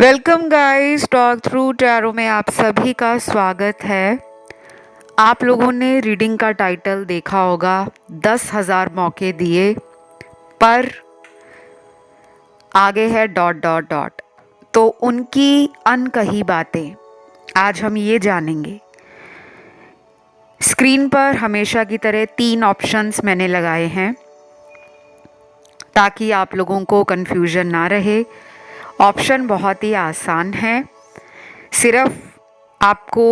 Welcome guys, talk through tarot में आप सभी का स्वागत है। आप लोगों ने रीडिंग का टाइटल देखा होगा, 10,000 मौके दिए पर आगे है डॉट डॉट डॉट। तो उनकी अनकही बातें आज हम ये जानेंगे। स्क्रीन पर हमेशा की तरह 3 ऑप्शंस मैंने लगाए हैं ताकि आप लोगों को कन्फ्यूजन ना रहे। ऑप्शन बहुत ही आसान है, सिर्फ आपको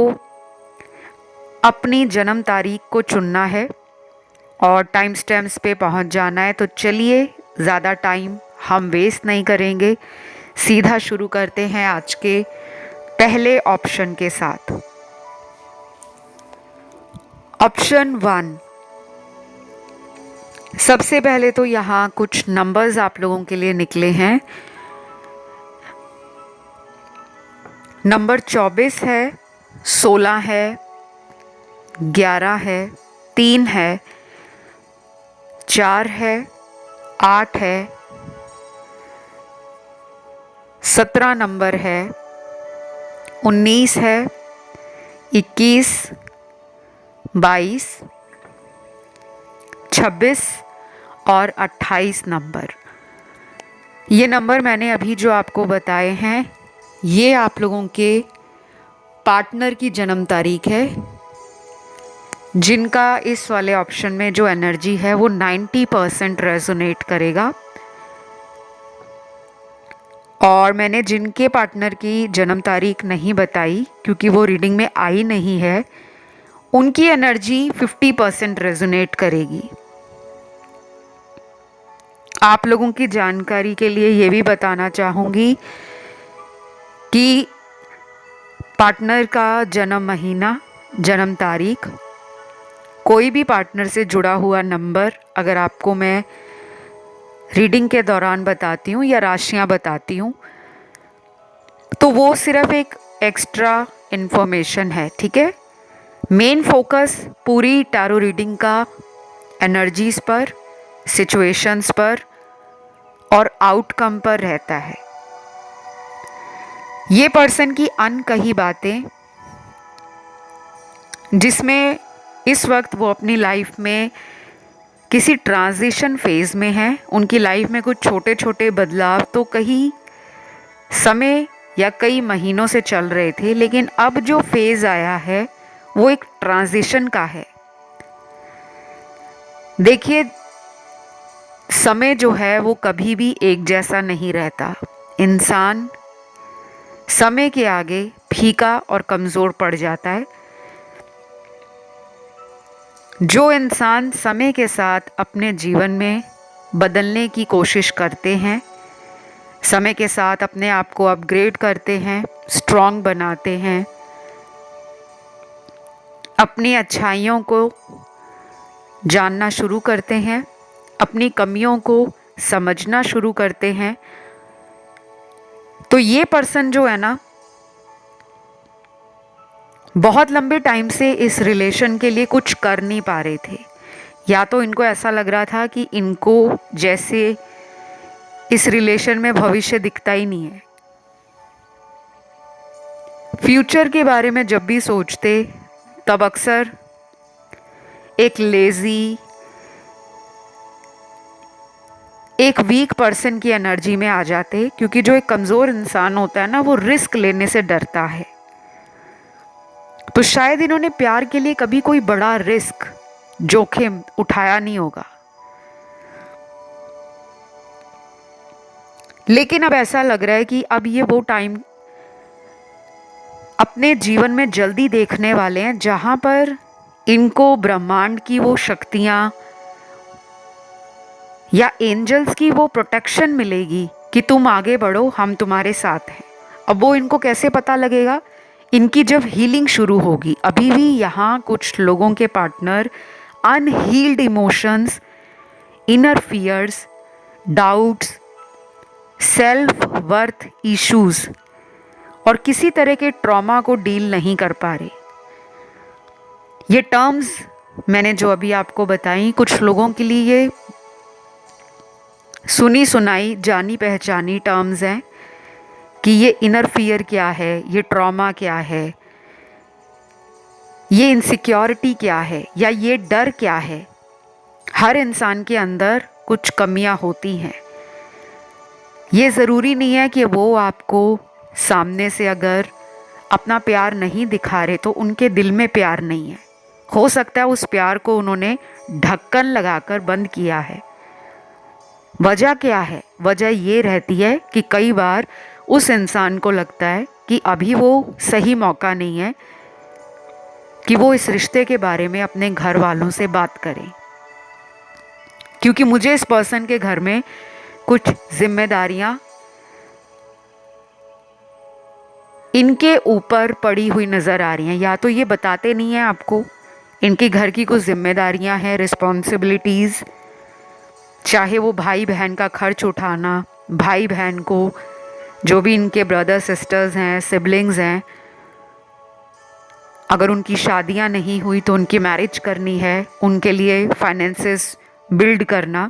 अपनी जन्म तारीख को चुनना है और टाइम स्टैम्प्स पे पहुंच जाना है। तो चलिए, ज़्यादा टाइम हम वेस्ट नहीं करेंगे, सीधा शुरू करते हैं आज के पहले ऑप्शन के साथ। ऑप्शन 1, सबसे पहले तो यहाँ कुछ नंबर्स आप लोगों के लिए निकले हैं। नंबर 24 है, 16 है, 11 है, 3 है, 4 है, 8 है, 17 नंबर है, 19 है, 21, 22, 26 और 28 नंबर। ये नंबर मैंने अभी जो आपको बताए हैं, ये आप लोगों के पार्टनर की जन्म तारीख है, जिनका इस वाले ऑप्शन में जो एनर्जी है वो 90% रेजोनेट करेगा। और मैंने जिनके पार्टनर की जन्म तारीख नहीं बताई क्योंकि वो रीडिंग में आई नहीं है, उनकी एनर्जी 50% रेजोनेट करेगी। आप लोगों की जानकारी के लिए ये भी बताना चाहूँगी कि पार्टनर का जन्म महीना, जन्म तारीख, कोई भी पार्टनर से जुड़ा हुआ नंबर अगर आपको मैं रीडिंग के दौरान बताती हूँ या राशियाँ बताती हूँ, तो वो सिर्फ एक एक्स्ट्रा इन्फॉर्मेशन है, ठीक है। मेन फोकस पूरी टैरो रीडिंग का एनर्जीज पर, सिचुएशंस पर और आउटकम पर रहता है। ये पर्सन की अनकही बातें, जिसमें इस वक्त वो अपनी लाइफ में किसी ट्रांजिशन फेज में है। उनकी लाइफ में कुछ छोटे छोटे बदलाव तो कई समय या कई महीनों से चल रहे थे, लेकिन अब जो फेज आया है वो एक ट्रांजिशन का है। देखिए, समय जो है वो कभी भी एक जैसा नहीं रहता। इंसान समय के आगे फीका और कमज़ोर पड़ जाता है। जो इंसान समय के साथ अपने जीवन में बदलने की कोशिश करते हैं, समय के साथ अपने आप को अपग्रेड करते हैं, स्ट्रॉन्ग बनाते हैं, अपनी अच्छाइयों को जानना शुरू करते हैं, अपनी कमियों को समझना शुरू करते हैं, तो ये पर्सन जो है ना, बहुत लंबे टाइम से इस रिलेशन के लिए कुछ कर नहीं पा रहे थे। या तो इनको ऐसा लग रहा था कि इनको जैसे इस रिलेशन में भविष्य दिखता ही नहीं है। फ्यूचर के बारे में जब भी सोचते तब अक्सर एक लेजी, एक वीक पर्सन की एनर्जी में आ जाते, क्योंकि जो एक कमज़ोर इंसान होता है ना, वो रिस्क लेने से डरता है। तो शायद इन्होंने प्यार के लिए कभी कोई बड़ा रिस्क, जोखिम उठाया नहीं होगा। लेकिन अब ऐसा लग रहा है कि अब ये वो टाइम अपने जीवन में जल्दी देखने वाले हैं जहां पर इनको ब्रह्मांड की वो शक्तियां या एंजल्स की वो प्रोटेक्शन मिलेगी कि तुम आगे बढ़ो, हम तुम्हारे साथ हैं। अब वो इनको कैसे पता लगेगा? इनकी जब हीलिंग शुरू होगी। अभी भी यहाँ कुछ लोगों के partner unhealed emotions, inner fears, doubts, self worth issues और किसी तरह के ट्रॉमा को डील नहीं कर पा रहे। ये टर्म्स मैंने जो अभी आपको बताई, कुछ लोगों के लिए ये सुनी सुनाई, जानी पहचानी टर्म्स हैं, कि ये इनर फियर क्या है, ये ट्रॉमा क्या है, ये इनसिक्योरिटी क्या है, या ये डर क्या है। हर इंसान के अंदर कुछ कमियां होती हैं। ये ज़रूरी नहीं है कि वो आपको सामने से अगर अपना प्यार नहीं दिखा रहे तो उनके दिल में प्यार नहीं है। हो सकता है उस प्यार को उन्होंने ढक्कन लगाकर बंद किया है। वजह क्या है? वजह ये रहती है कि कई बार उस इंसान को लगता है कि अभी वो सही मौका नहीं है कि वो इस रिश्ते के बारे में अपने घर वालों से बात करें, क्योंकि मुझे इस पर्सन के घर में कुछ जिम्मेदारियां इनके ऊपर पड़ी हुई नज़र आ रही हैं। या तो ये बताते नहीं हैं आपको, इनके घर की कुछ जिम्मेदारियां हैं, रिस्पॉन्सिबिलिटीज़, चाहे वो भाई बहन का खर्च उठाना, भाई बहन को, जो भी इनके ब्रदर सिस्टर्स हैं, सिबलिंग्स हैं, अगर उनकी शादियां नहीं हुई तो उनकी मैरिज करनी है, उनके लिए फाइनेंसेस बिल्ड करना।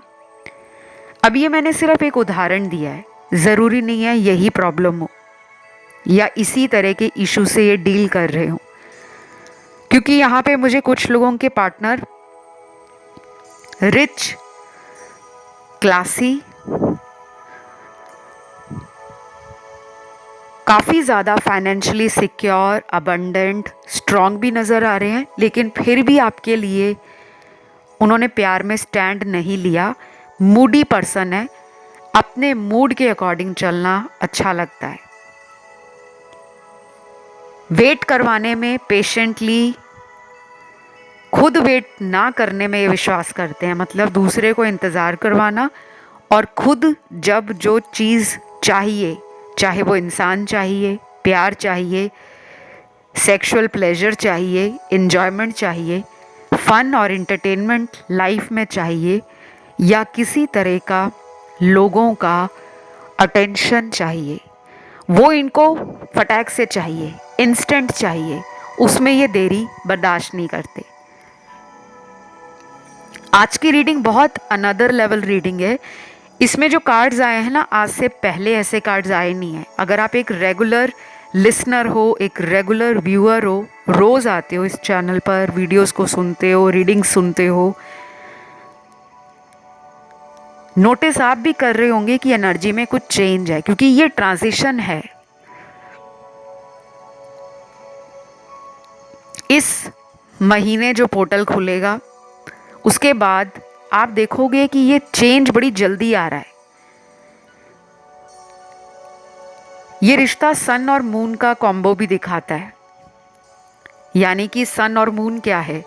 अब ये मैंने सिर्फ एक उदाहरण दिया है, ज़रूरी नहीं है यही प्रॉब्लम हो या इसी तरह के इशू से ये डील कर रहे हो, क्योंकि यहाँ पे मुझे कुछ लोगों के पार्टनर रिच, क्लासी, काफ़ी ज़्यादा फाइनेंशियली सिक्योर, अबंडेंट, स्ट्रॉन्ग भी नज़र आ रहे हैं, लेकिन फिर भी आपके लिए उन्होंने प्यार में स्टैंड नहीं लिया। मूडी पर्सन है, अपने मूड के अकॉर्डिंग चलना अच्छा लगता है। वेट करवाने में, पेशेंटली खुद वेट ना करने में ये विश्वास करते हैं, मतलब दूसरे को इंतज़ार करवाना, और खुद जब जो चीज़ चाहिए, चाहे वो इंसान चाहिए, प्यार चाहिए, सेक्सुअल प्लेजर चाहिए, एन्जॉयमेंट चाहिए, फ़न और इंटरटेनमेंट लाइफ में चाहिए, या किसी तरह का लोगों का अटेंशन चाहिए, वो इनको फटाक से चाहिए, इंस्टेंट चाहिए, उसमें ये देरी बर्दाश्त नहीं करते। आज की रीडिंग बहुत अनदर लेवल रीडिंग है। इसमें जो कार्ड्स आए हैं ना, आज से पहले ऐसे कार्ड्स आए नहीं हैं। अगर आप एक रेगुलर लिसनर हो, एक रेगुलर व्यूअर हो, रोज़ आते हो इस चैनल पर, वीडियोस को सुनते हो, रीडिंग सुनते हो, नोटिस आप भी कर रहे होंगे कि एनर्जी में कुछ चेंज है, क्योंकि ये ट्रांजिशन है। इस महीने जो पोर्टल खुलेगा उसके बाद आप देखोगे कि ये चेंज बड़ी जल्दी आ रहा है। ये रिश्ता सन और मून का कॉम्बो भी दिखाता है, यानी कि सन और मून क्या है,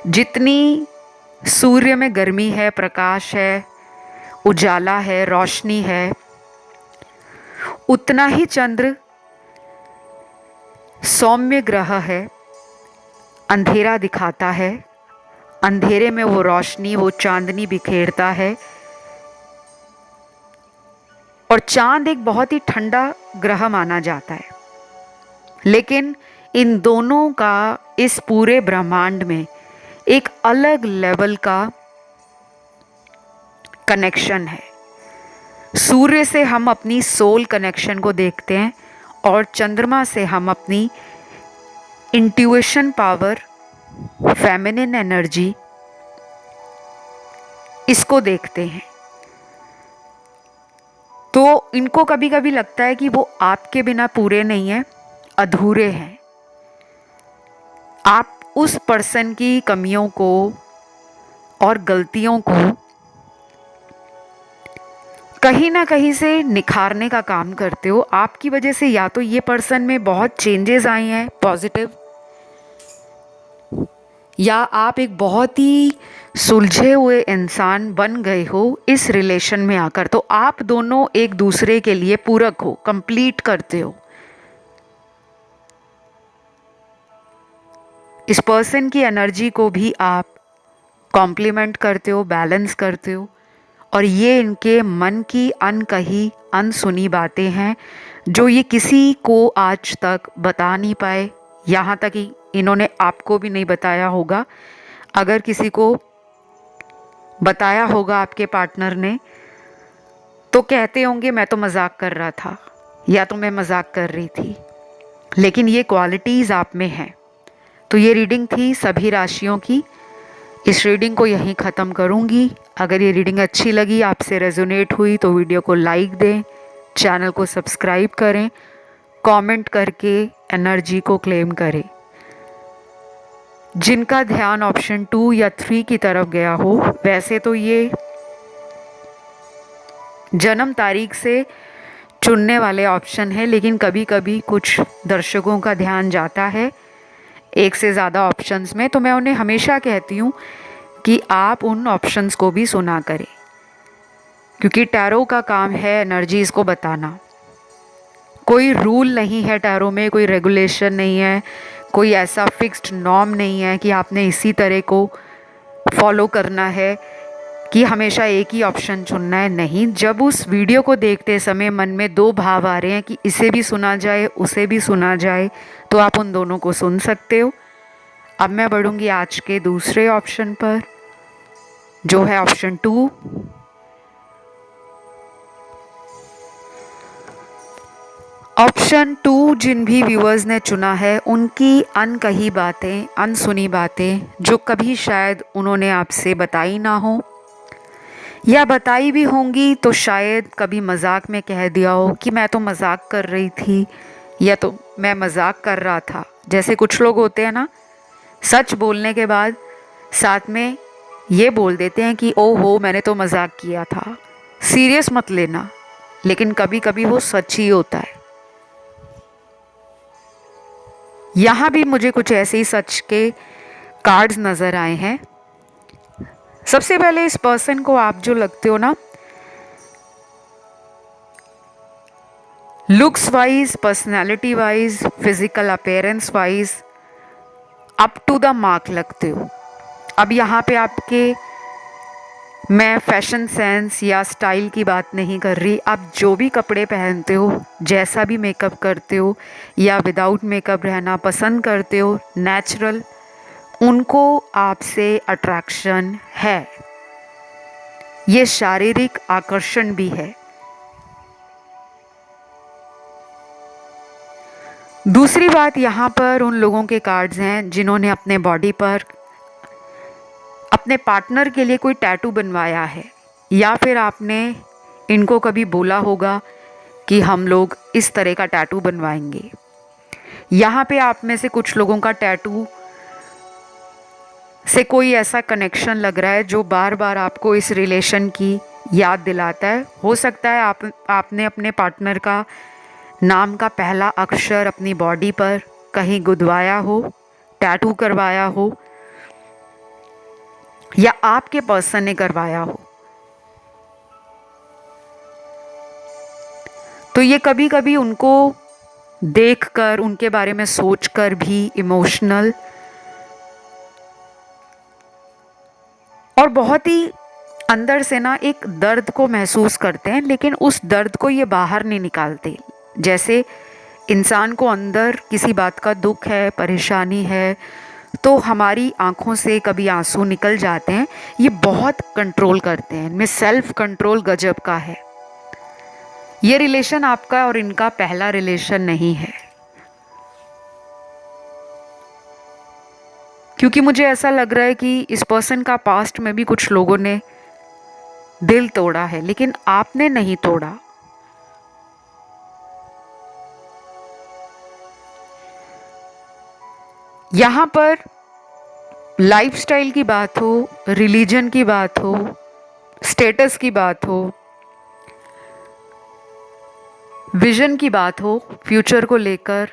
जितनी सूर्य में गर्मी है, प्रकाश है, उजाला है, रोशनी है, उतना ही चंद्र सौम्य ग्रह है, अंधेरा दिखाता है, अंधेरे में वो रोशनी, वो चांदनी बिखेरता है। और चांद एक बहुत ही ठंडा ग्रह माना जाता है, लेकिन इन दोनों का इस पूरे ब्रह्मांड में एक अलग लेवल का कनेक्शन है। सूर्य से हम अपनी सोल कनेक्शन को देखते हैं, और चंद्रमा से हम अपनी इंट्यूशन पावर, फेमिनिन एनर्जी, इसको देखते हैं। तो इनको कभी कभी लगता है कि वो आपके बिना पूरे नहीं हैं, अधूरे हैं। आप उस पर्सन की कमियों को और गलतियों को कहीं ना कहीं से निखारने का काम करते हो। आपकी वजह से या तो ये पर्सन में बहुत चेंजेस आए हैं पॉजिटिव, या आप एक बहुत ही सुलझे हुए इंसान बन गए हो इस रिलेशन में आकर। तो आप दोनों एक दूसरे के लिए पूरक हो, कंप्लीट करते हो। इस पर्सन की एनर्जी को भी आप कॉम्प्लीमेंट करते हो, बैलेंस करते हो, और ये इनके मन की अनकही, अनसुनी बातें हैं जो ये किसी को आज तक बता नहीं पाए। यहाँ तक कि इन्होंने आपको भी नहीं बताया होगा। अगर किसी को बताया होगा आपके पार्टनर ने, तो कहते होंगे मैं तो मजाक कर रहा था, या तो मैं मजाक कर रही थी, लेकिन ये क्वालिटीज़ आप में हैं। तो ये रीडिंग थी सभी राशियों की। इस रीडिंग को यहीं ख़त्म करूँगी। अगर ये रीडिंग अच्छी लगी, आपसे रेजोनेट हुई, तो वीडियो को लाइक दें, चैनल को सब्सक्राइब करें, कमेंट करके एनर्जी को क्लेम करें। जिनका ध्यान ऑप्शन 2 या 3 की तरफ गया हो, वैसे तो ये जन्म तारीख से चुनने वाले ऑप्शन है, लेकिन कभी कभी कुछ दर्शकों का ध्यान जाता है एक से ज़्यादा ऑप्शंस में, तो मैं उन्हें हमेशा कहती हूँ कि आप उन ऑप्शंस को भी सुना करें, क्योंकि टैरो का काम है एनर्जीज़ को बताना। कोई रूल नहीं है टैरो में, कोई रेगुलेशन नहीं है, कोई ऐसा फिक्स्ड नॉर्म नहीं है कि आपने इसी तरह को फॉलो करना है, कि हमेशा एक ही ऑप्शन चुनना है। नहीं, जब उस वीडियो को देखते समय मन में दो भाव आ रहे हैं कि इसे भी सुना जाए, उसे भी सुना जाए, तो आप उन दोनों को सुन सकते हो। अब मैं बढ़ूंगी आज के दूसरे ऑप्शन पर, जो है ऑप्शन 2। ऑप्शन 2 जिन भी व्यूअर्स ने चुना है, उनकी अनकही बातें, अनसुनी बातें, जो कभी शायद उन्होंने आपसे बताई ना हो, या बताई भी होंगी तो शायद कभी मजाक में कह दिया हो कि मैं तो मजाक कर रही थी, या तो मैं मजाक कर रहा था। जैसे कुछ लोग होते हैं ना, सच बोलने के बाद साथ में ये बोल देते हैं कि ओहो मैंने तो मजाक किया था, सीरियस मत लेना, लेकिन कभी कभी वो सच ही होता है। यहाँ भी मुझे कुछ ऐसे ही सच के कार्ड्स नज़र आए हैं। सबसे पहले इस पर्सन को आप जो लगते हो ना, looks wise, personality wise, physical appearance wise up to the mark लगते हो। अब यहाँ पे आपके मैं फैशन सेंस या स्टाइल की बात नहीं कर रही, आप जो भी कपड़े पहनते हो, जैसा भी मेकअप करते हो, या विदाउट मेकअप रहना पसंद करते हो, नेचुरल, उनको आपसे अट्रैक्शन है। ये शारीरिक आकर्षण भी है। दूसरी बात, यहाँ पर उन लोगों के कार्ड्स हैं जिन्होंने अपने बॉडी पर अपने पार्टनर के लिए कोई टैटू बनवाया है, या फिर आपने इनको कभी बोला होगा कि हम लोग इस तरह का टैटू बनवाएंगे। यहाँ पे आप में से कुछ लोगों का टैटू से कोई ऐसा कनेक्शन लग रहा है जो बार बार आपको इस रिलेशन की याद दिलाता है। हो सकता है आपने अपने पार्टनर का नाम का पहला अक्षर अपनी बॉडी पर कहीं गुदवाया हो, टैटू करवाया हो, या आपके पर्सन ने करवाया हो। तो ये कभी कभी उनको देखकर, उनके बारे में सोचकर भी इमोशनल और बहुत ही अंदर से ना एक दर्द को महसूस करते हैं, लेकिन उस दर्द को ये बाहर नहीं निकालते। जैसे इंसान को अंदर किसी बात का दुख है, परेशानी है, तो हमारी आंखों से कभी आंसू निकल जाते हैं। ये बहुत कंट्रोल करते हैं, इनमें सेल्फ कंट्रोल गजब का है। ये रिलेशन आपका और इनका पहला रिलेशन नहीं है, क्योंकि मुझे ऐसा लग रहा है कि इस पर्सन का पास्ट में भी कुछ लोगों ने दिल तोड़ा है, लेकिन आपने नहीं तोड़ा। यहाँ पर लाइफस्टाइल की बात हो, रिलीजन की बात हो, स्टेटस की बात हो, विजन की बात हो, फ्यूचर को लेकर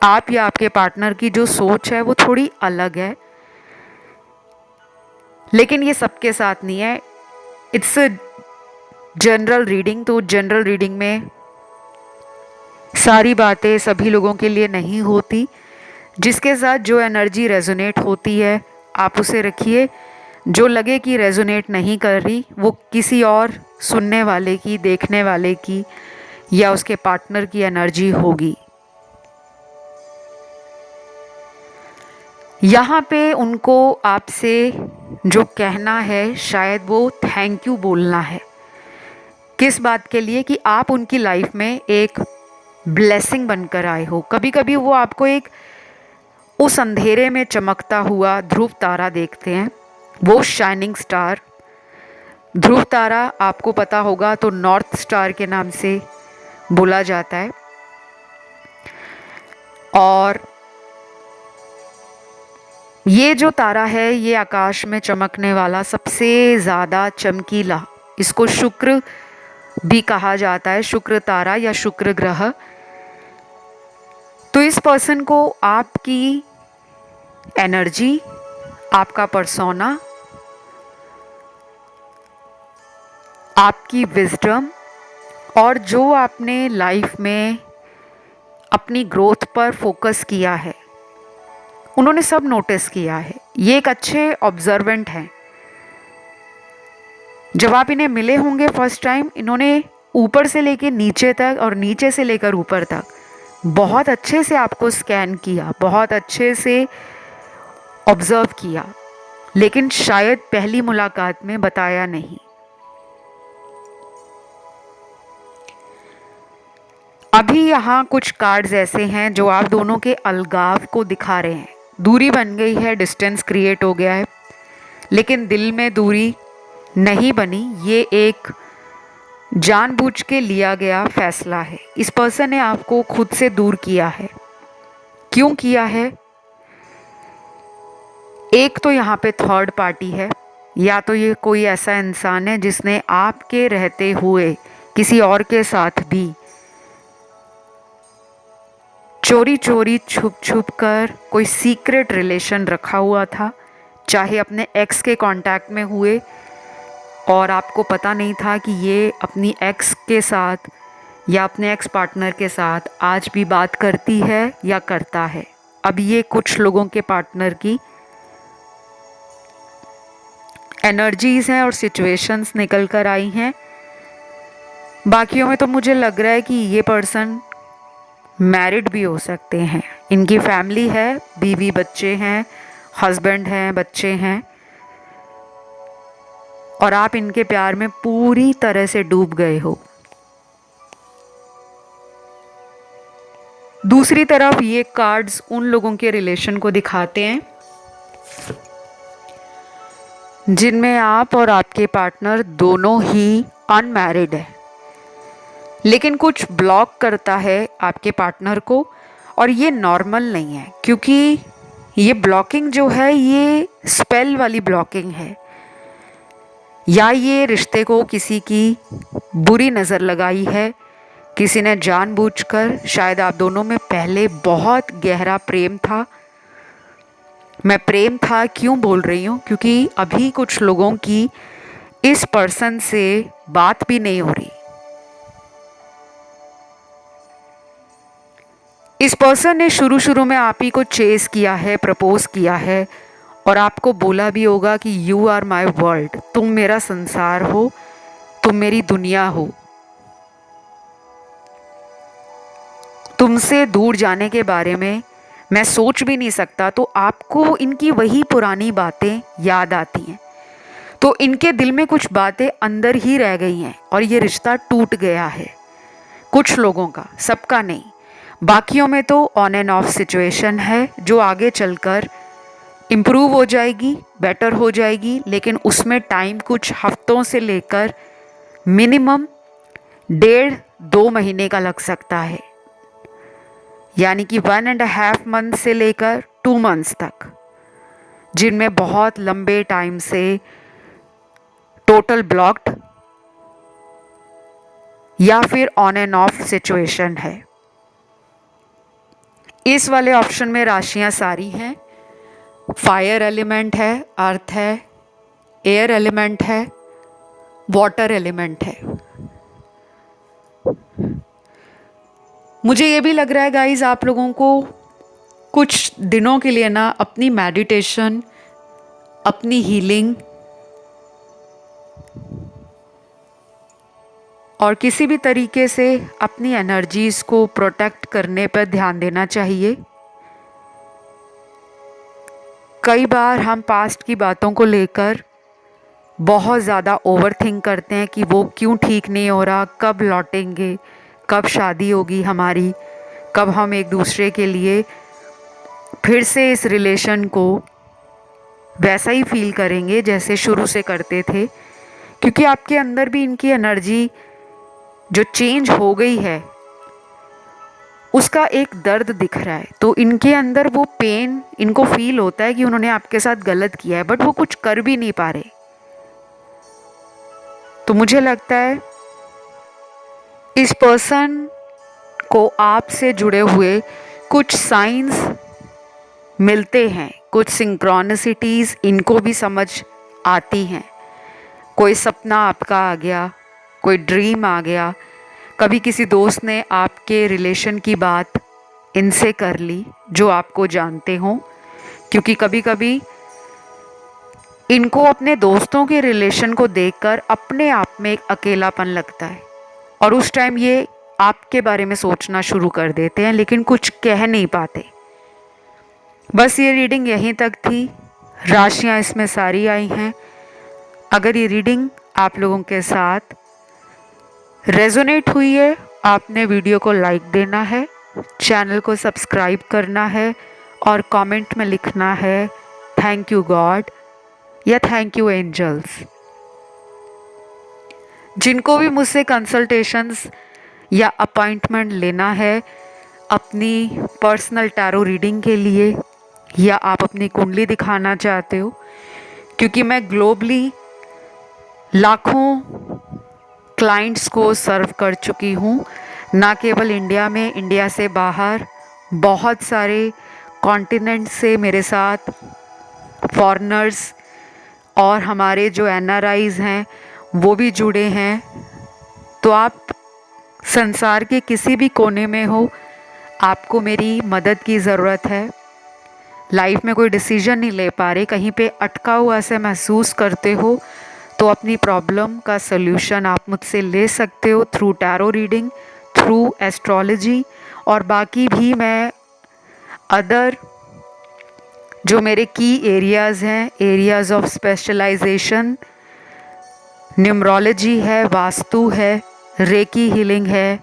आप या आपके पार्टनर की जो सोच है वो थोड़ी अलग है, लेकिन ये सबके साथ नहीं है। It's a general reading. तो जनरल रीडिंग में सारी बातें सभी लोगों के लिए नहीं होती। जिसके साथ जो एनर्जी रेजोनेट होती है आप उसे रखिए। जो लगे कि रेजोनेट नहीं कर रही, वो किसी और सुनने वाले की, देखने वाले की, या उसके पार्टनर की एनर्जी होगी। यहाँ पे उनको आपसे जो कहना है, शायद वो थैंक यू बोलना है। किस बात के लिए? कि आप उनकी लाइफ में एक ब्लेसिंग बनकर आए हो। कभी कभी वो आपको एक उस अंधेरे में चमकता हुआ ध्रुव तारा देखते हैं, वो शाइनिंग स्टार। ध्रुव तारा आपको पता होगा तो नॉर्थ स्टार के नाम से बोला जाता है। और ये जो तारा है ये आकाश में चमकने वाला सबसे ज़्यादा चमकीला, इसको शुक्र भी कहा जाता है, शुक्र तारा या शुक्र ग्रह। तो इस पर्सन को आपकी एनर्जी, आपका पर्सोना, आपकी विजडम और जो आपने लाइफ में अपनी ग्रोथ पर फोकस किया है, उन्होंने सब नोटिस किया है। ये एक अच्छे ऑब्जर्वेंट हैं। जब आप इन्हें मिले होंगे फर्स्ट टाइम, इन्होंने ऊपर से लेकर नीचे तक और नीचे से लेकर ऊपर तक बहुत अच्छे से आपको स्कैन किया, बहुत अच्छे से ऑब्जर्व किया, लेकिन शायद पहली मुलाकात में बताया नहीं। अभी यहाँ कुछ कार्ड्स ऐसे हैं जो आप दोनों के अलगाव को दिखा रहे हैं। दूरी बन गई है, डिस्टेंस क्रिएट हो गया है, लेकिन दिल में दूरी नहीं बनी। ये एक जानबूझ के लिया गया फैसला है। इस पर्सन ने आपको खुद से दूर किया है। क्यों किया है? एक तो यहाँ पे थर्ड पार्टी है, या तो ये कोई ऐसा इंसान है जिसने आपके रहते हुए किसी और के साथ भी चोरी चोरी छुप छुप कर कोई सीक्रेट रिलेशन रखा हुआ था, चाहे अपने एक्स के कांटेक्ट में हुए और आपको पता नहीं था कि ये अपनी एक्स के साथ या अपने एक्स पार्टनर के साथ आज भी बात करती है या करता है। अब ये कुछ लोगों के पार्टनर की एनर्जीज हैं और सिचुएशंस निकल कर आई हैं। बाकियों में तो मुझे लग रहा है कि ये पर्सन मैरिड भी हो सकते हैं। इनकी फैमिली है, बीवी बच्चे हैं, हस्बैंड हैं, बच्चे हैं, और आप इनके प्यार में पूरी तरह से डूब गए हो। दूसरी तरफ ये कार्ड्स उन लोगों के रिलेशन को दिखाते हैं जिनमें आप और आपके पार्टनर दोनों ही अनमैरिड है, लेकिन कुछ ब्लॉक करता है आपके पार्टनर को। और ये नॉर्मल नहीं है, क्योंकि ये ब्लॉकिंग जो है ये स्पेल वाली ब्लॉकिंग है, या ये रिश्ते को किसी की बुरी नज़र लगाई है, किसी ने जानबूझकर। शायद आप दोनों में पहले बहुत गहरा प्रेम था। मैं प्रेम था क्यों बोल रही हूँ? क्योंकि अभी कुछ लोगों की इस पर्सन से बात भी नहीं हो रही। इस पर्सन ने शुरू में आप ही को चेस किया है, प्रपोज किया है, और आपको बोला भी होगा कि यू आर माई वर्ल्ड, तुम मेरा संसार हो, तुम मेरी दुनिया हो। तुमसे दूर जाने के बारे में मैं सोच भी नहीं सकता। तो आपको इनकी वही पुरानी बातें याद आती हैं। तो इनके दिल में कुछ बातें अंदर ही रह गई हैं और ये रिश्ता टूट गया है। कुछ लोगों का, सबका नहीं। बाकियों में तो ऑन एंड ऑफ सिचुएशन है जो आगे चलकर इम्प्रूव हो जाएगी, बेटर हो जाएगी, लेकिन उसमें टाइम कुछ हफ्तों से लेकर मिनिमम 1.5-2 महीने का लग सकता है। यानी कि 1.5 मंथ से लेकर 2 मंथ्स तक, जिनमें बहुत लंबे टाइम से टोटल ब्लॉक्ड या फिर ऑन एंड ऑफ सिचुएशन है। इस वाले ऑप्शन में राशियां सारी हैं। फायर एलिमेंट है, अर्थ है, एयर एलिमेंट है, वाटर एलिमेंट है। मुझे ये भी लग रहा है गाइज, आप लोगों को कुछ दिनों के लिए ना अपनी मेडिटेशन, अपनी हीलिंग और किसी भी तरीके से अपनी एनर्जीज को प्रोटेक्ट करने पर ध्यान देना चाहिए। कई बार हम पास्ट की बातों को लेकर बहुत ज़्यादा ओवरथिंक करते हैं कि वो क्यों ठीक नहीं हो रहा, कब लौटेंगे, कब शादी होगी हमारी, कब हम एक दूसरे के लिए फिर से इस रिलेशन को वैसा ही फील करेंगे जैसे शुरू से करते थे। क्योंकि आपके अंदर भी इनकी एनर्जी जो चेंज हो गई है उसका एक दर्द दिख रहा है। तो इनके अंदर वो पेन इनको फील होता है कि उन्होंने आपके साथ गलत किया है, बट वो कुछ कर भी नहीं पा रहे। तो मुझे लगता है इस पर्सन को आपसे जुड़े हुए कुछ साइंस मिलते हैं, कुछ सिंक्रोनिसिटीज़ इनको भी समझ आती हैं। कोई सपना आपका आ गया, कोई ड्रीम आ गया, कभी किसी दोस्त ने आपके रिलेशन की बात इनसे कर ली जो आपको जानते हों। क्योंकि कभी कभी इनको अपने दोस्तों के रिलेशन को देखकर अपने आप में एक अकेलापन लगता है और उस टाइम ये आपके बारे में सोचना शुरू कर देते हैं, लेकिन कुछ कह नहीं पाते। बस ये रीडिंग यहीं तक थी, राशियां इसमें सारी आई हैं। अगर ये रीडिंग आप लोगों के साथ रेजोनेट हुई है, आपने वीडियो को लाइक देना है, चैनल को सब्सक्राइब करना है और कमेंट में लिखना है थैंक यू गॉड या थैंक यू एंजल्स। जिनको भी मुझसे कंसल्टेशंस या अपॉइंटमेंट लेना है अपनी पर्सनल टैरो रीडिंग के लिए, या आप अपनी कुंडली दिखाना चाहते हो, क्योंकि मैं ग्लोबली लाखों क्लाइंट्स को सर्व कर चुकी हूँ, ना केवल इंडिया में, इंडिया से बाहर बहुत सारे कॉन्टिनेंट से मेरे साथ फॉरेनर्स और हमारे जो एनआरआईज़ हैं वो भी जुड़े हैं। तो आप संसार के किसी भी कोने में हो, आपको मेरी मदद की ज़रूरत है, लाइफ में कोई डिसीजन नहीं ले पा रहे, कहीं पे अटका हुआ से महसूस करते हो, तो अपनी प्रॉब्लम का सल्यूशन आप मुझसे ले सकते हो through tarot reading, through astrology, और बाकी भी मैं अदर जो मेरे की एरियाज़ हैं, एरियाज़ ऑफ स्पेशलाइजेशन, न्यूमरोलॉजी है, वास्तु है, रेकी हीलिंग है,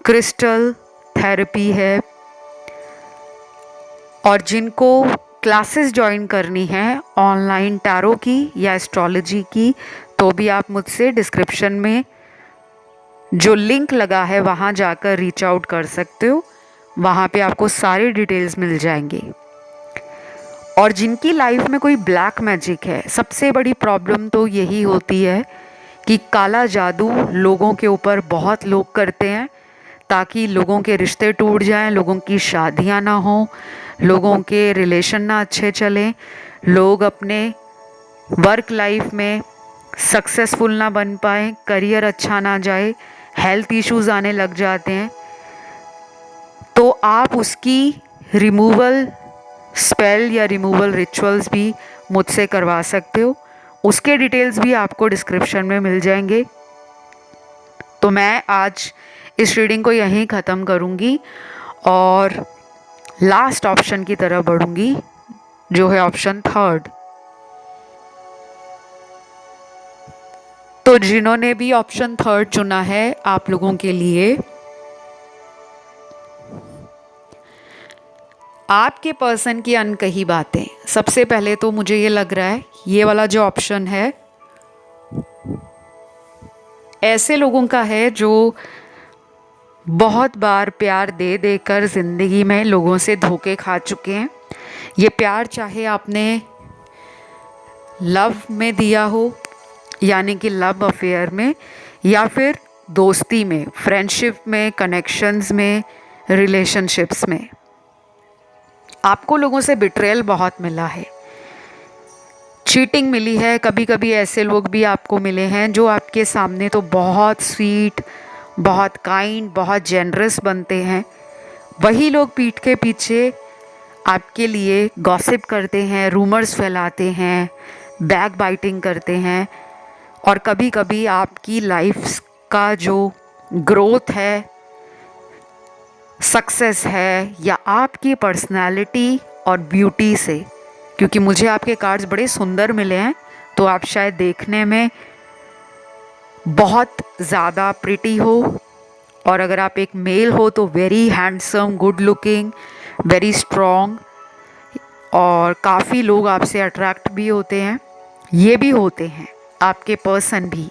क्रिस्टल थेरेपी है, और जिनको क्लासेस ज्वाइन करनी है ऑनलाइन टैरो की या एस्ट्रोलॉजी की, तो भी आप मुझसे डिस्क्रिप्शन में जो लिंक लगा है वहाँ जाकर रीच आउट कर सकते हो। वहाँ पे आपको सारे डिटेल्स मिल जाएंगे। और जिनकी लाइफ में कोई ब्लैक मैजिक है, सबसे बड़ी प्रॉब्लम तो यही होती है कि काला जादू लोगों के ऊपर बहुत लोग करते हैं ताकि लोगों के रिश्ते टूट जाएं, लोगों की शादियां ना हों, लोगों के रिलेशन ना अच्छे चलें, लोग अपने वर्क लाइफ में सक्सेसफुल ना बन पाएँ, करियर अच्छा ना जाए, हेल्थ इश्यूज़ आने लग जाते हैं। तो आप उसकी रिमूवल स्पेल या रिमूवल रिचुअल्स भी मुझसे करवा सकते हो। उसके डिटेल्स भी आपको डिस्क्रिप्शन में मिल जाएंगे। तो मैं आज इस रीडिंग को यहीं ख़त्म करूँगी और लास्ट ऑप्शन की तरफ बढ़ूँगी, जो है ऑप्शन थर्ड। तो जिन्होंने भी ऑप्शन थर्ड चुना है, आप लोगों के लिए आपके पर्सन की अनकही बातें। सबसे पहले तो मुझे ये लग रहा है ये वाला जो ऑप्शन है ऐसे लोगों का है जो बहुत बार प्यार दे देकर ज़िंदगी में लोगों से धोखे खा चुके हैं। ये प्यार चाहे आपने लव में दिया हो, यानी कि लव अफेयर में, या फिर दोस्ती में, फ्रेंडशिप में, कनेक्शंस में, रिलेशनशिप्स में, आपको लोगों से बिट्रेयल बहुत मिला है, चीटिंग मिली है। कभी कभी ऐसे लोग भी आपको मिले हैं जो आपके सामने तो बहुत स्वीट, बहुत काइंड, बहुत जेनरस बनते हैं, वही लोग पीठ के पीछे आपके लिए गॉसिप करते हैं, रूमर्स फैलाते हैं, बैक बाइटिंग करते हैं, और कभी कभी आपकी लाइफ का जो ग्रोथ है, सक्सेस है, या आपकी पर्सनालिटी और ब्यूटी से, क्योंकि मुझे आपके कार्ड्स बड़े सुंदर मिले हैं, तो आप शायद देखने में बहुत ज़्यादा प्रिटी हो, और अगर आप एक मेल हो तो very handsome, good looking, very strong, और काफ़ी लोग आपसे अट्रैक्ट भी होते हैं। ये भी होते हैं आपके पर्सन भी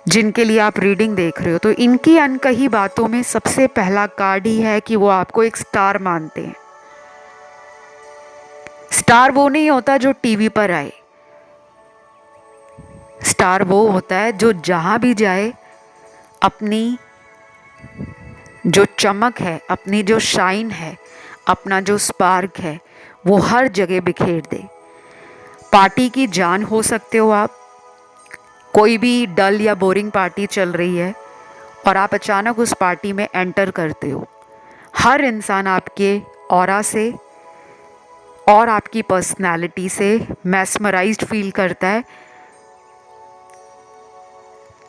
जिनके लिए आप रीडिंग देख रहे हो। तो इनकी अनकही बातों में सबसे पहला कार्ड ही है कि वो आपको एक स्टार मानते हैं। स्टार वो नहीं होता जो टीवी पर आए, स्टार वो होता है जो जहां भी जाए अपनी जो चमक है, अपनी जो शाइन है, अपना जो स्पार्क है, वो हर जगह बिखेर दे। पार्टी की जान हो सकते हो आप। कोई भी डल या बोरिंग पार्टी चल रही है और आप अचानक उस पार्टी में एंटर करते हो, हर इंसान आपके ऑरा से और आपकी पर्सनालिटी से मैस्मराइज्ड फील करता है।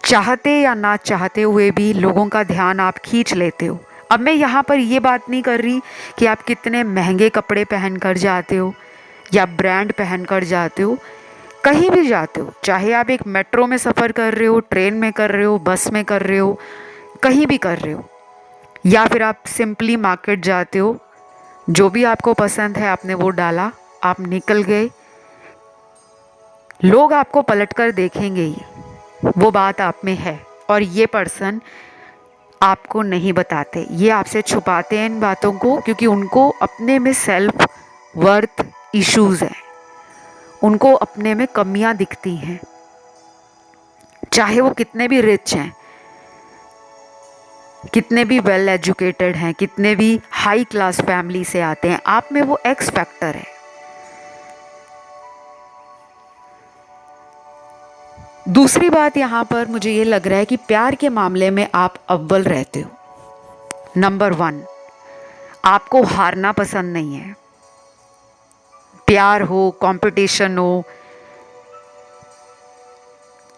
चाहते या ना चाहते हुए भी लोगों का ध्यान आप खींच लेते हो। अब मैं यहाँ पर ये बात नहीं कर रही कि आप कितने महंगे कपड़े पहन कर जाते हो या ब्रांड पहन कर जाते हो। कहीं भी जाते हो, चाहे आप एक मेट्रो में सफ़र कर रहे हो, ट्रेन में कर रहे हो, बस में कर रहे हो, कहीं भी कर रहे हो, या फिर आप सिंपली मार्केट जाते हो, जो भी आपको पसंद है आपने वो डाला, आप निकल गए, लोग आपको पलट कर देखेंगे ही। वो बात आप में है और ये पर्सन आपको नहीं बताते, ये आपसे छुपाते हैं इन बातों को, क्योंकि उनको अपने में सेल्फ वर्थ इश्यूज हैं, उनको अपने में कमियां दिखती हैं। चाहे वो कितने भी रिच हैं, कितने भी वेल एजुकेटेड हैं, कितने भी हाई क्लास फैमिली से आते हैं, आप में वो एक्स फैक्टर है। दूसरी बात यहाँ पर मुझे ये लग रहा है कि प्यार के मामले में आप अव्वल रहते हो, नंबर 1। आपको हारना पसंद नहीं है। प्यार हो, कंपटीशन हो,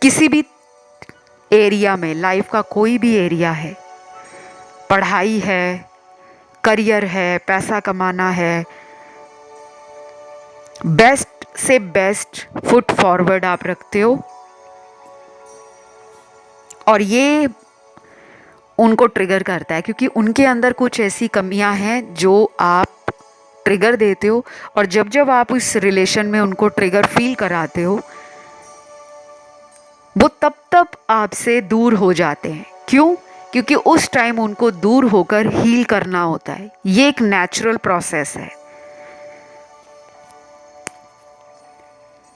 किसी भी एरिया में, लाइफ का कोई भी एरिया है, पढ़ाई है, करियर है, पैसा कमाना है, बेस्ट से बेस्ट फुट फॉरवर्ड आप रखते हो, और ये उनको ट्रिगर करता है क्योंकि उनके अंदर कुछ ऐसी कमियां हैं जो आप ट्रिगर देते हो, और जब जब आप इस रिलेशन में उनको ट्रिगर फील कराते हो, वो तब तब आपसे दूर हो जाते हैं। क्यों? क्योंकि उस टाइम उनको दूर होकर हील करना होता है। ये एक नेचुरल प्रोसेस है।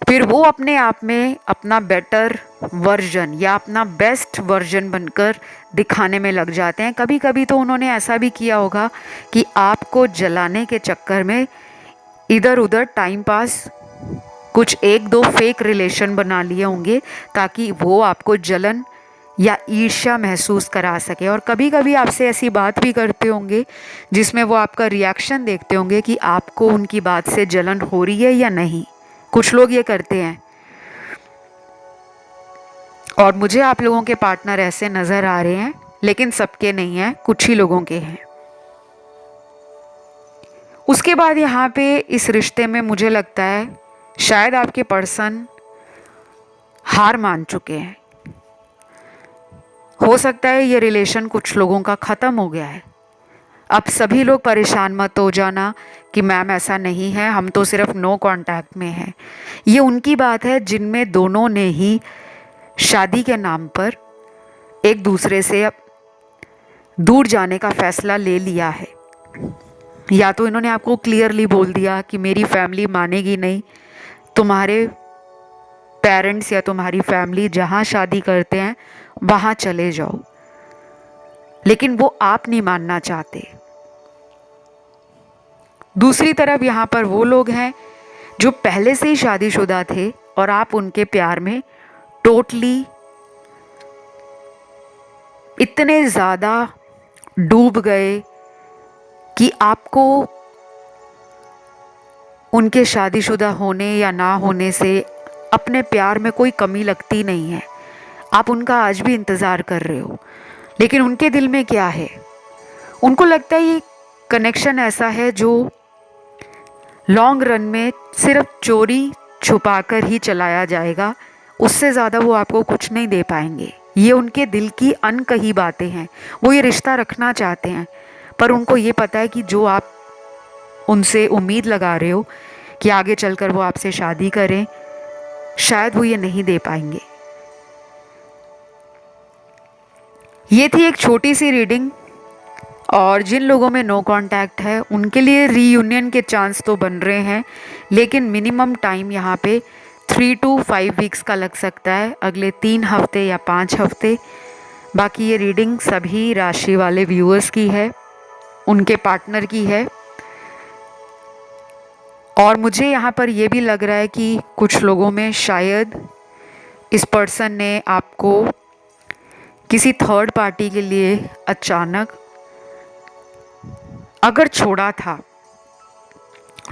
फिर वो अपने आप में अपना बेटर वर्जन या अपना बेस्ट वर्जन बनकर दिखाने में लग जाते हैं। कभी कभी तो उन्होंने ऐसा भी किया होगा कि आपको जलाने के चक्कर में इधर उधर टाइम पास कुछ 1-2 फेक रिलेशन बना लिए होंगे ताकि वो आपको जलन या ईर्ष्या महसूस करा सके। और कभी कभी आपसे ऐसी बात भी करते होंगे जिसमें वो आपका रिएक्शन देखते होंगे कि आपको उनकी बात से जलन हो रही है या नहीं। कुछ लोग ये करते हैं, और मुझे आप लोगों के पार्टनर ऐसे नज़र आ रहे हैं, लेकिन सबके नहीं हैं, कुछ ही लोगों के हैं। उसके बाद यहाँ पे इस रिश्ते में मुझे लगता है शायद आपके पर्सन हार मान चुके हैं। हो सकता है ये रिलेशन कुछ लोगों का ख़त्म हो गया है। अब सभी लोग परेशान मत हो जाना कि मैम ऐसा नहीं है, हम तो सिर्फ नो कांटेक्ट में हैं। ये उनकी बात है जिनमें दोनों ने ही शादी के नाम पर एक दूसरे से अब दूर जाने का फैसला ले लिया है। या तो इन्होंने आपको क्लियरली बोल दिया कि मेरी फैमिली मानेगी नहीं, तुम्हारे पेरेंट्स या तुम्हारी फैमिली जहाँ शादी करते हैं वहाँ चले जाओ, लेकिन वो आप नहीं मानना चाहते। दूसरी तरफ यहाँ पर वो लोग हैं जो पहले से ही शादीशुदा थे और आप उनके प्यार में टोटली इतने ज़्यादा डूब गए कि आपको उनके शादीशुदा होने या ना होने से अपने प्यार में कोई कमी लगती नहीं है। आप उनका आज भी इंतज़ार कर रहे हो, लेकिन उनके दिल में क्या है? उनको लगता है ये कनेक्शन ऐसा है जो लॉन्ग रन में सिर्फ चोरी छुपाकर ही चलाया जाएगा, उससे ज़्यादा वो आपको कुछ नहीं दे पाएंगे। ये उनके दिल की अनकही बातें हैं। वो ये रिश्ता रखना चाहते हैं, पर उनको ये पता है कि जो आप उनसे उम्मीद लगा रहे हो कि आगे चलकर वो आपसे शादी करें, शायद वो ये नहीं दे पाएंगे। ये थी एक छोटी सी रीडिंग, और जिन लोगों में नो कांटेक्ट है उनके लिए रीयूनियन के चांस तो बन रहे हैं, लेकिन मिनिमम टाइम यहाँ पे 3 to 5 वीक्स का लग सकता है, अगले 3 हफ्ते या 5 हफ्ते। बाकी ये रीडिंग सभी राशि वाले व्यूअर्स की है, उनके पार्टनर की है। और मुझे यहाँ पर यह भी लग रहा है कि कुछ लोगों में शायद इस पर्सन ने आपको किसी थर्ड पार्टी के लिए अचानक अगर छोड़ा था,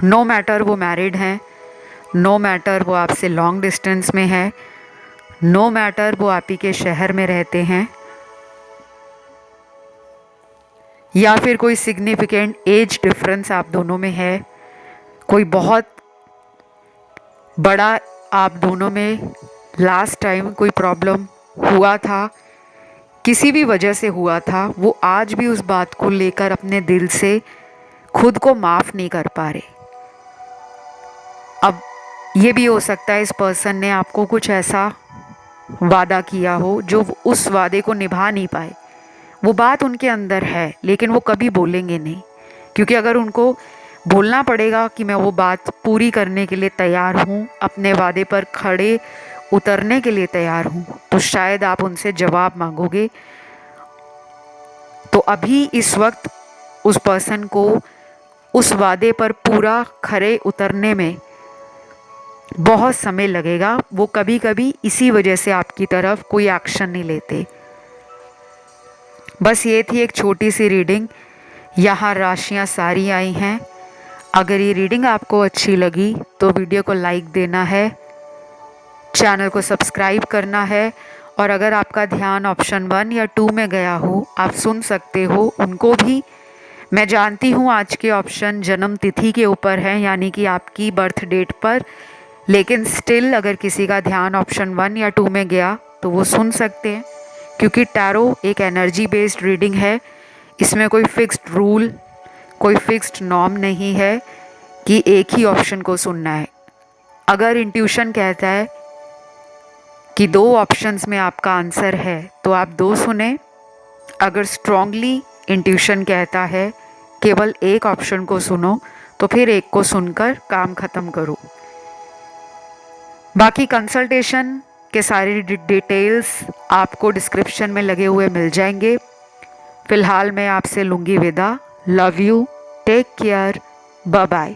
नो मैटर वो मैरिड हैं, नो मैटर वो आपसे लॉन्ग डिस्टेंस में है, नो मैटर वो आप ही के शहर में रहते हैं, या फिर कोई सिग्निफिकेंट एज डिफरेंस आप दोनों में है, कोई बहुत बड़ा आप दोनों में लास्ट टाइम कोई प्रॉब्लम हुआ था, किसी भी वजह से हुआ था, वो आज भी उस बात को लेकर अपने दिल से खुद को माफ़ नहीं कर पा रहे। अब ये भी हो सकता है इस पर्सन ने आपको कुछ ऐसा वादा किया हो जो उस वादे को निभा नहीं पाए। वो बात उनके अंदर है, लेकिन वो कभी बोलेंगे नहीं, क्योंकि अगर उनको बोलना पड़ेगा कि मैं वो बात पूरी करने के लिए तैयार हूँ, अपने वादे पर खड़े उतरने के लिए तैयार हूँ, तो शायद आप उनसे जवाब मांगोगे। तो अभी इस वक्त उस पर्सन को उस वादे पर पूरा खड़े उतरने में बहुत समय लगेगा। वो कभी कभी इसी वजह से आपकी तरफ कोई एक्शन नहीं लेते। बस ये थी एक छोटी सी रीडिंग। यहाँ राशियाँ सारी आई हैं। अगर ये रीडिंग आपको अच्छी लगी तो वीडियो को लाइक देना है, चैनल को सब्सक्राइब करना है, और अगर आपका ध्यान ऑप्शन 1 या 2 में गया हो, आप सुन सकते हो उनको भी। मैं जानती हूँ आज के ऑप्शन जन्म तिथि के ऊपर हैं, यानी कि आपकी बर्थ डेट पर, लेकिन स्टिल अगर किसी का ध्यान ऑप्शन 1 या 2 में गया तो वो सुन सकते हैं, क्योंकि टैरो एक एनर्जी बेस्ड रीडिंग है। इसमें कोई फिक्स्ड रूल, कोई फिक्स्ड नॉर्म नहीं है कि एक ही ऑप्शन को सुनना है। अगर इंट्यूशन कहता है कि 2 ऑप्शंस में आपका आंसर है तो आप 2 सुने। अगर स्ट्रांगली इंट्यूशन कहता है केवल एक ऑप्शन को सुनो, तो फिर एक को सुनकर काम ख़त्म करो। बाकी कंसल्टेशन के सारी डिटेल्स आपको डिस्क्रिप्शन में लगे हुए मिल जाएंगे। फ़िलहाल मैं आपसे लूँगी विदा। Love you, take care, bye bye.